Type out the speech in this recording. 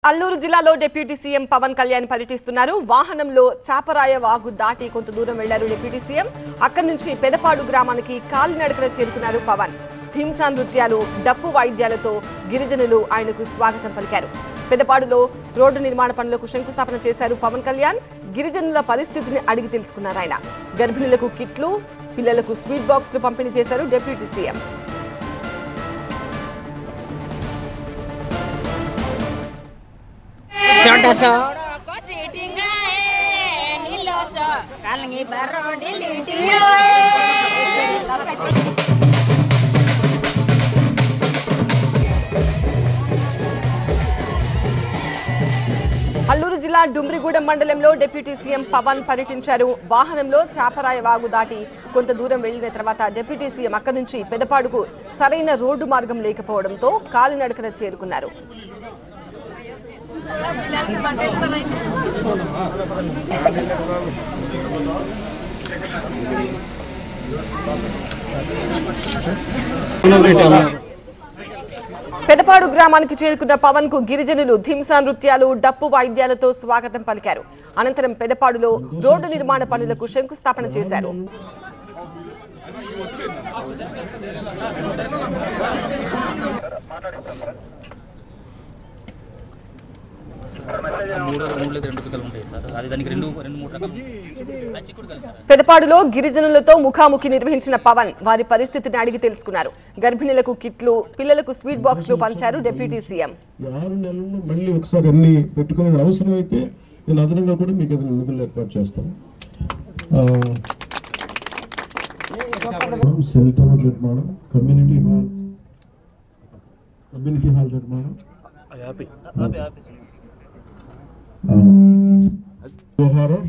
అల్లూరు జిల్లాలో deputy CM Pawan Kalyan పర్యటిస్తున్నారు. వాహనంలో చాపరాయ వాగు దాటి కొంత దూరం వెళ్లారు డిప్యూటీ సీఎం. అక్కడి నుంచి పెదపాడు గ్రామానికి కాలినడకన చేరుకున్నారు పవన్. హింసా నృత్యాలు, డప్పు వాయిద్యాలతో గిరిజనులు ఆయనకు స్వాగతం పలికారు. పెదపాడులో రోడ్డు నిర్మాణ పనులకు శంకుస్థాపన చేశారు పవన్ కళ్యాణ్. గిరిజనుల పరిస్థితిని అడిగి తెలుసుకున్నారు ఆయన. గర్భిణులకు కిట్లు, పిల్లలకు స్వీట్ బాక్స్లు పంపిణీ చేశారు డిప్యూటీ సీఎం. అల్లూరు జిల్లా డుమ్రిగూడెం మండలంలో డిప్యూటీ సీఎం పవన్ పర్యటించారు. వాహనంలో చాపరాయ వాగు దాటి కొంత దూరం వెళ్లిన తర్వాత డిప్యూటీ సీఎం అక్కడి నుంచి పెదపాడుకు సరైన రోడ్డు మార్గం లేకపోవడంతో కాలినడకన చేరుకున్నారు. పెదపాడు గ్రామానికి చేరుకున్న పవన్ కు గిరిజనులు హింసా నృత్యాలు, డప్పు వాయిద్యాలతో స్వాగతం పలికారు. అనంతరం పెదపాడులో రోడ్డు నిర్మాణ పనులకు శంకుస్థాపన చేశారు. పెదపాడులో గిరిజనులతో ముఖాముఖి నిర్వహించిన పవన్ వారి పరిస్థితిని అడిగి తెలుసుకున్నారు. గర్భిణులకు కిట్లు, పిల్లలకు స్వీట్ బాక్స్లు పంచారు డిప్యూటీ సీఎం. 6 నెలల్లో మళ్ళీ ఒకసారి అన్ని పెట్టుకునే అవసరం అయితే నేను అదనంగా కూడా మీకు ఏదైనా నిధులు ఏర్పాటు చేస్తాను. సెల్ టవర్ నిర్మాణం, కమ్యూనిటీ హాల్ నిర్మాణం, వ్యవహారం